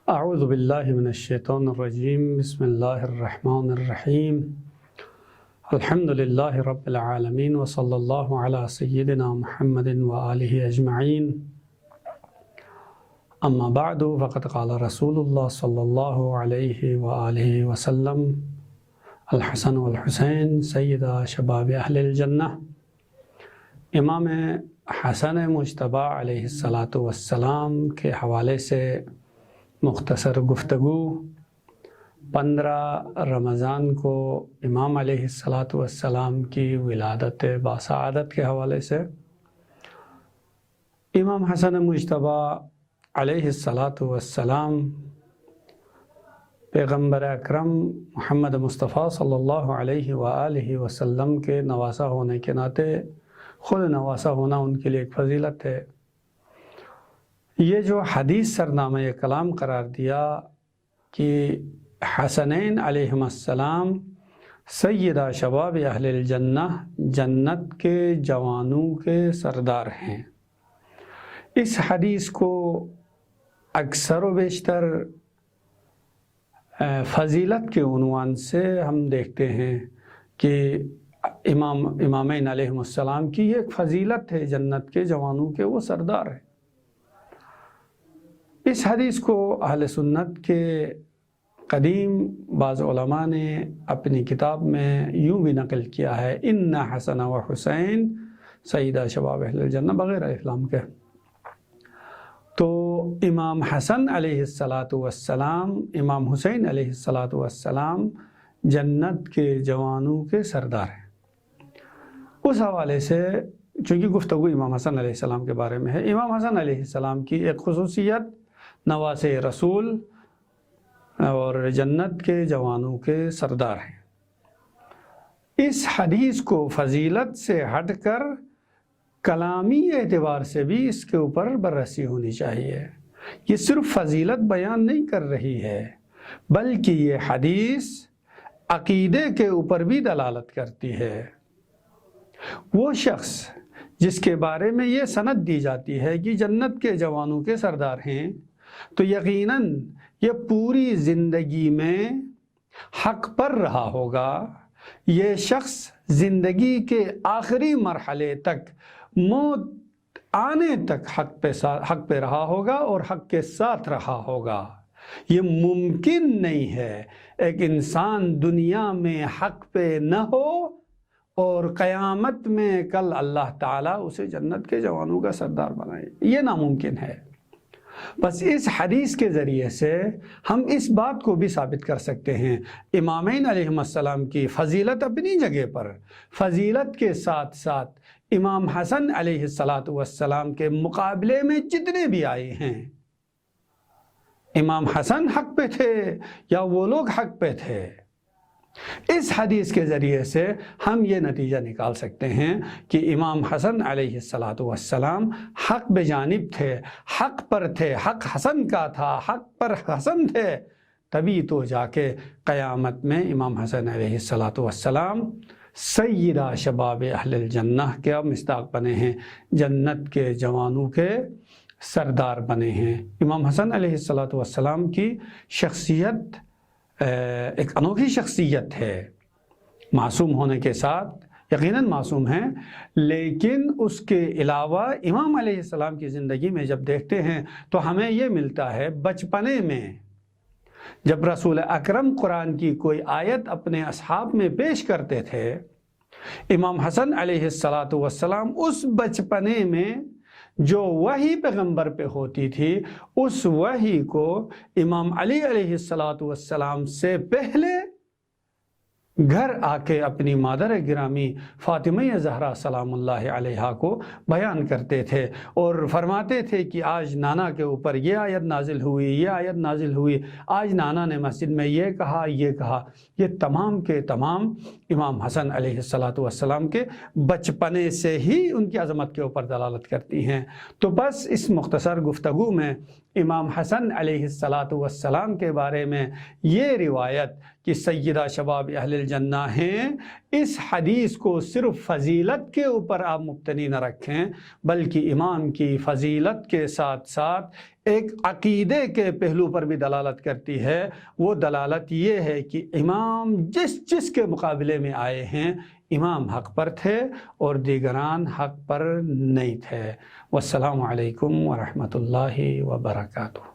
اعوذ باللہ من الشیطان الرجیم بسم اللہ الرحمن الرحیم الحمد للہ رب العالمین وصلی اللہ علی سیدنا محمد وآلہ اجمعین اما بعد فقد قال رسول اللہ صلی اللہ علیہ وآلہ وسلم الحسن والحسین سیدہ شباب اہل الجنہ۔ امام حسن مجتبیٰ علیہ السلام کے حوالے سے مختصر گفتگو 15 رمضان کو امام علیہ السلام کی ولادت باسعادت کے حوالے سے امام حسن مجتبیٰ علیہ السلام پیغمبر اکرم محمد مصطفیٰ صلی اللہ علیہ وآلہ وسلم کے نواسا ہونے کے ناطے خود نواسا ہونا ان کے لیے ایک فضیلت ہے۔ یہ جو حدیث سرنامہ کلام قرار دیا کہ حسنین علیہم السلام سیدہ شباب اہل الجنہ، جنت کے جوانوں کے سردار ہیں، اس حدیث کو اکثر و بیشتر فضیلت کے عنوان سے ہم دیکھتے ہیں کہ امامین علیہم السلام کی یہ ایک فضیلت ہے، جنت کے جوانوں کے وہ سردار ہیں۔ اس حدیث کو اہل سنت کے قدیم بعض علماء نے اپنی کتاب میں یوں بھی نقل کیا ہے، ان حسن و حسین سیدہ شباب اہل الجنہ بغیر اسلام کے۔ تو امام حسن علیہ السلام، امام حسین علیہ السلام جنت کے جوانوں کے سردار ہیں۔ اس حوالے سے چونکہ گفتگو امام حسن علیہ السلام کے بارے میں ہے، امام حسن علیہ السلام کی ایک خصوصیت نواز رسول اور جنت کے جوانوں کے سردار ہیں۔ اس حدیث کو فضیلت سے ہٹ کر کلامی اعتبار سے بھی اس کے اوپر بررسی ہونی چاہیے۔ یہ صرف فضیلت بیان نہیں کر رہی ہے بلکہ یہ حدیث عقیدے کے اوپر بھی دلالت کرتی ہے۔ وہ شخص جس کے بارے میں یہ سند دی جاتی ہے کہ جنت کے جوانوں کے سردار ہیں، تو یقیناً یہ پوری زندگی میں حق پر رہا ہوگا۔ یہ شخص زندگی کے آخری مرحلے تک، موت آنے تک حق پہ رہا ہوگا اور حق کے ساتھ رہا ہوگا۔ یہ ممکن نہیں ہے ایک انسان دنیا میں حق پہ نہ ہو اور قیامت میں کل اللہ تعالیٰ اسے جنت کے جوانوں کا سردار بنائے، یہ ناممکن ہے۔ بس اس حدیث کے ذریعے سے ہم اس بات کو بھی ثابت کر سکتے ہیں، امامین علیہم السلام کی فضیلت اپنی جگہ پر، فضیلت کے ساتھ ساتھ امام حسن علیہ السلام کے مقابلے میں جتنے بھی آئے ہیں، امام حسن حق پہ تھے یا وہ لوگ حق پہ تھے۔ اس حدیث کے ذریعے سے ہم یہ نتیجہ نکال سکتے ہیں کہ امام حسن علیہ السلام حق بجانب تھے، حق پر تھے، حق حسن کا تھا، حق پر حسن تھے، تبھی تو جا کے قیامت میں امام حسن علیہ السلام سیدہ شباب اہل الجنہ کے مصداق بنے ہیں، جنت کے جوانوں کے سردار بنے ہیں۔ امام حسن علیہ السلام کی شخصیت ایک انوکھی شخصیت ہے، معصوم ہونے کے ساتھ یقیناً معصوم ہیں، لیکن اس کے علاوہ امام علیہ السلام کی زندگی میں جب دیکھتے ہیں تو ہمیں یہ ملتا ہے، بچپنے میں جب رسول اکرم قرآن کی کوئی آیت اپنے اصحاب میں پیش کرتے تھے، امام حسن علیہ السلام اس بچپنے میں جو وحی پیغمبر پہ ہوتی تھی، اس وحی کو امام علی علیہ السلام سے پہلے گھر آ کے اپنی مادر گرامی فاطمہ زہرا سلام اللہ علیہا کو بیان کرتے تھے اور فرماتے تھے کہ آج نانا کے اوپر یہ آیت نازل ہوئی، یہ آیت نازل ہوئی، آج نانا نے مسجد میں یہ کہا، یہ کہا۔ یہ تمام کے تمام امام حسن علیہ السلام کے بچپنے سے ہی ان کی عظمت کے اوپر دلالت کرتی ہیں۔ تو بس اس مختصر گفتگو میں امام حسن علیہ الصلاۃ والسلام کے بارے میں یہ روایت کہ سیدہ شباب اہل الجنہ ہیں، اس حدیث کو صرف فضیلت کے اوپر آپ مبتنی نہ رکھیں، بلکہ امام کی فضیلت کے ساتھ ساتھ ایک عقیدے کے پہلو پر بھی دلالت کرتی ہے۔ وہ دلالت یہ ہے کہ امام جس کے مقابلے میں آئے ہیں، امام حق پر تھے اور دیگران حق پر نہیں تھے۔ والسلام علیکم ورحمۃ اللہ وبرکاتہ۔